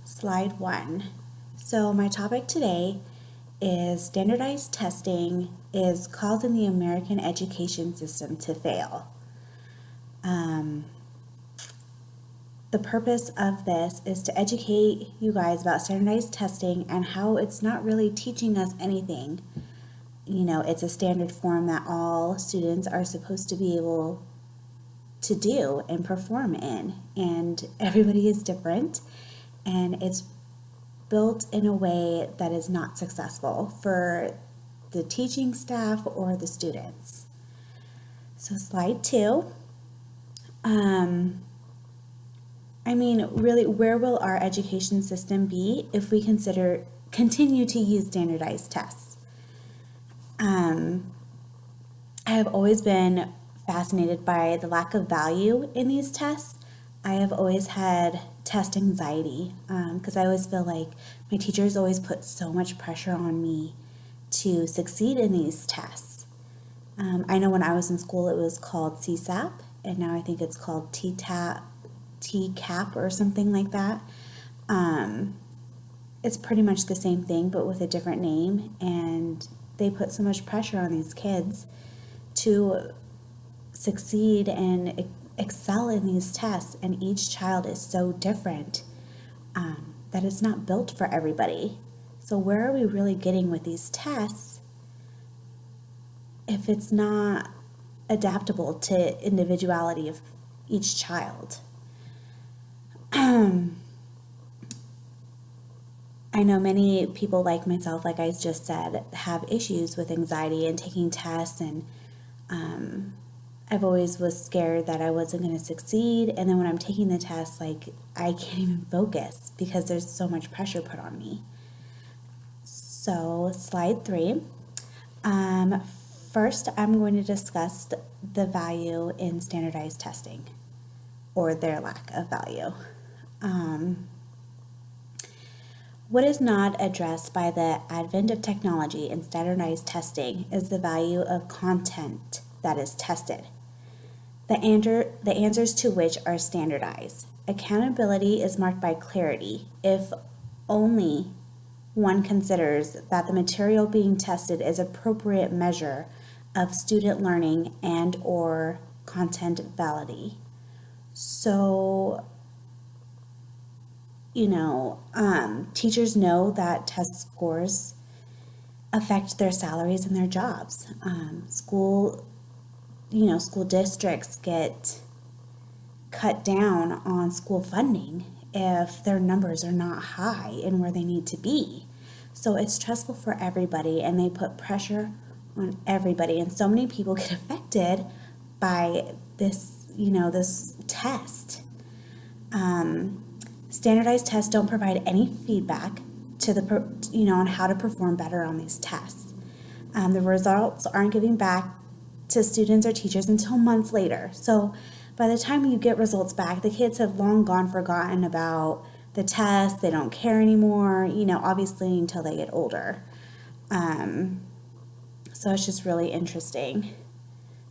Slide 1. So my topic today is standardized testing is causing the American education system to fail. The purpose of this is to educate you guys about standardized testing and how it's not really teaching us anything. It's a standard form that all students are supposed to be able to do and perform in, and everybody is different, and it's built in a way that is not successful for the teaching staff or the students. So slide 2. Really, where will our education system be if we continue to use standardized tests? I have always been fascinated by the lack of value in these tests. I have always had test anxiety because I always feel like my teachers always put so much pressure on me to succeed in these tests. I know when I was in school it was called CSAP, and now I think it's called TCAP or something like that. It's pretty much the same thing but with a different name, and they put so much pressure on these kids to succeed and excel in these tests, and each child is so different that it's not built for everybody. So where are we really getting with these tests if it's not adaptable to individuality of each child? I know many people like myself, like I just said, have issues with anxiety and taking tests, and I've always was scared that I wasn't going to succeed, and then when I'm taking the test, like I can't even focus because there's so much pressure put on me. So slide 3. First, I'm going to discuss the value in standardized testing, or their lack of value. What is not addressed by the advent of technology and standardized testing is the value of content that is tested, the answers to which are standardized. Accountability is marked by clarity if only one considers that the material being tested is appropriate measure of student learning and or content validity. So, teachers know that test scores affect their salaries and their jobs. School districts get cut down on school funding if their numbers are not high and where they need to be. So it's stressful for everybody, and they put pressure on everybody, and so many people get affected by this test. Standardized tests don't provide any feedback on how to perform better on these tests. The results aren't giving back to students or teachers until months later. So by the time you get results back, the kids have long gone forgotten about the test. They don't care anymore, obviously until they get older. So it's just really interesting.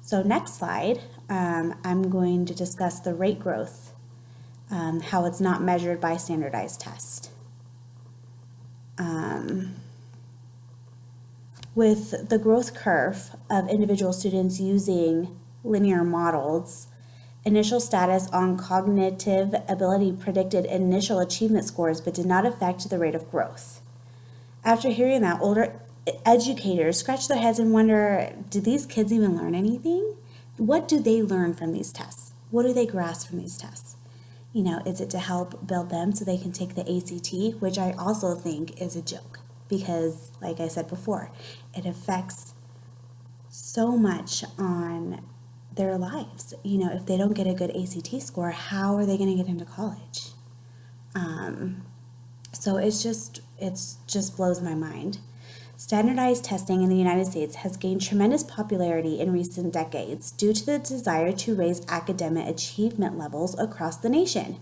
So next slide, I'm going to discuss the rate growth, how it's not measured by standardized tests. With the growth curve of individual students using linear models, initial status on cognitive ability predicted initial achievement scores but did not affect the rate of growth. After hearing that, older educators scratch their heads and wonder, do these kids even learn anything? What do they learn from these tests? What do they grasp from these tests? Is it to help build them so they can take the ACT, which I also think is a joke because, like I said before, it affects so much on their lives. If they don't get a good ACT score, how are they going to get into college? So it just blows my mind. Standardized testing in the United States has gained tremendous popularity in recent decades due to the desire to raise academic achievement levels across the nation.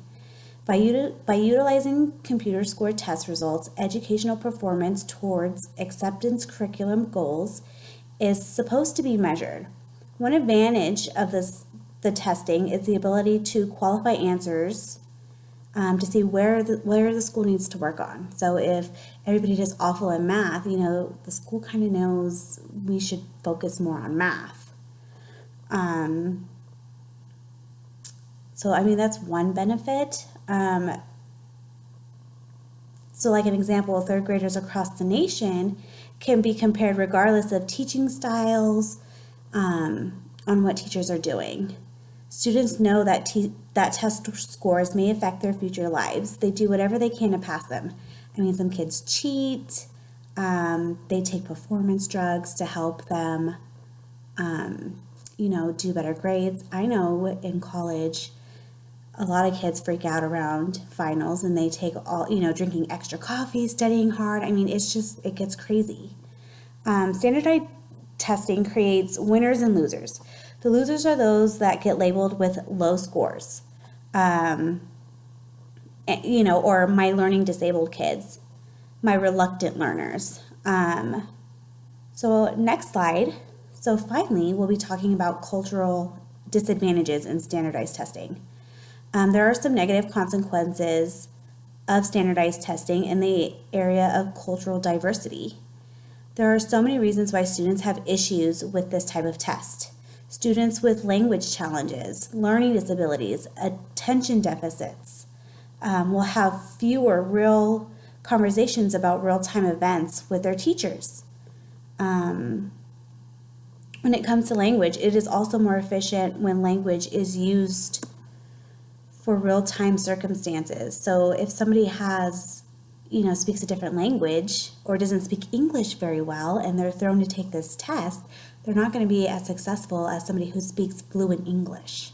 By utilizing computer score test results, educational performance towards acceptance curriculum goals is supposed to be measured. One advantage of the testing is the ability to qualify answers to see where the school needs to work on. So if everybody does awful in math, the school kind of knows we should focus more on math. So I mean, that's one benefit. So like an example, third graders across the nation can be compared regardless of teaching styles, on what teachers are doing. Students know that that test scores may affect their future lives. They do whatever they can to pass them. I mean, some kids cheat. They take performance drugs to help them, do better grades. I know in college, a lot of kids freak out around finals and they take drinking extra coffee, studying hard. I mean, it gets crazy. Standardized testing creates winners and losers. The losers are those that get labeled with low scores, or my learning disabled kids, my reluctant learners. So next slide. So finally, we'll be talking about cultural disadvantages in standardized testing. There are some negative consequences of standardized testing in the area of cultural diversity. There are so many reasons why students have issues with this type of test. Students with language challenges, learning disabilities, attention deficits will have fewer real conversations about real-time events with their teachers. When it comes to language, it is also more efficient when language is used for real-time circumstances. So if somebody speaks a different language or doesn't speak English very well and they're thrown to take this test, they're not going to be as successful as somebody who speaks fluent English.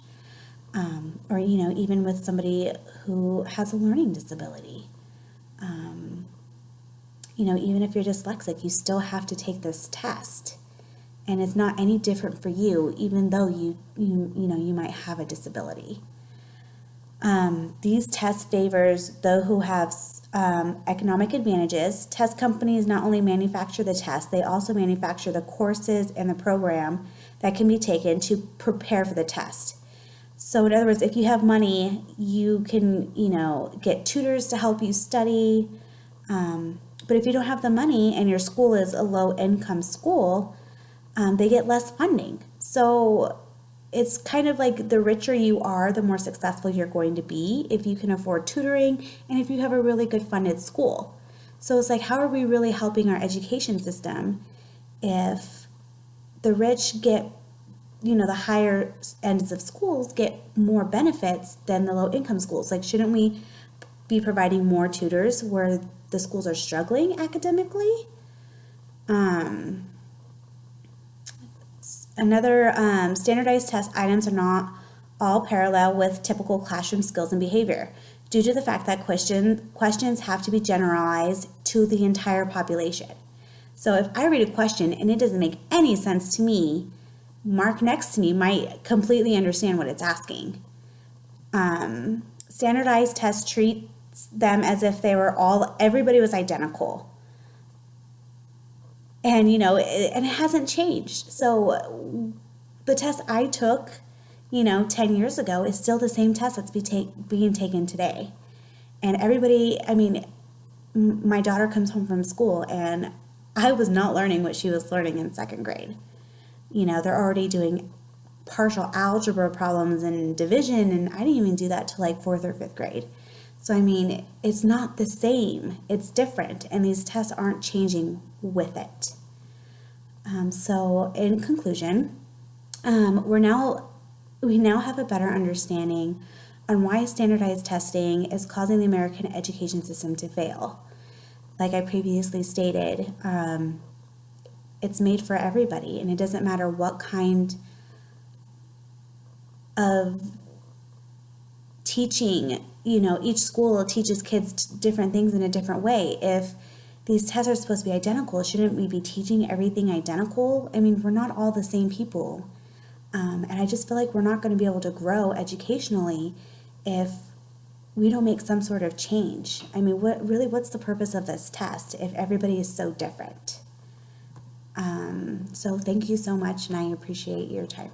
Or even with somebody who has a learning disability. Even if you're dyslexic, you still have to take this test. And it's not any different for you, even though you might have a disability. These tests favors those who have economic advantages. Test companies not only manufacture the test, they also manufacture the courses and the program that can be taken to prepare for the test. So in other words, if you have money, you can, get tutors to help you study. But if you don't have the money and your school is a low-income school, they get less funding. So it's kind of like the richer you are, the more successful you're going to be if you can afford tutoring and if you have a really good funded school. So it's like, how are we really helping our education system if the rich get, the higher ends of schools get more benefits than the low income schools? Like, shouldn't we be providing more tutors where the schools are struggling academically? Another standardized test items are not all parallel with typical classroom skills and behavior due to the fact that questions have to be generalized to the entire population. So if I read a question and it doesn't make any sense to me, Mark next to me might completely understand what it's asking. Standardized tests treats them as if everybody was identical. And, and it hasn't changed. So the test I took, 10 years ago is still the same test that's being taken today. And everybody, my daughter comes home from school and I was not learning what she was learning in second grade. They're already doing partial algebra problems and division, and I didn't even do that till like 4th or 5th grade. So, it's not the same. It's different, and these tests aren't changing with it. So, in conclusion, we now have a better understanding on why standardized testing is causing the American education system to fail. Like I previously stated, it's made for everybody, and it doesn't matter what kind of teaching, each school teaches kids different things in a different way. If these tests are supposed to be identical, shouldn't we be teaching everything identical? We're not all the same people. And I just feel like we're not going to be able to grow educationally if we don't make some sort of change. What's the purpose of this test if everybody is so different? So thank you so much, and I appreciate your time.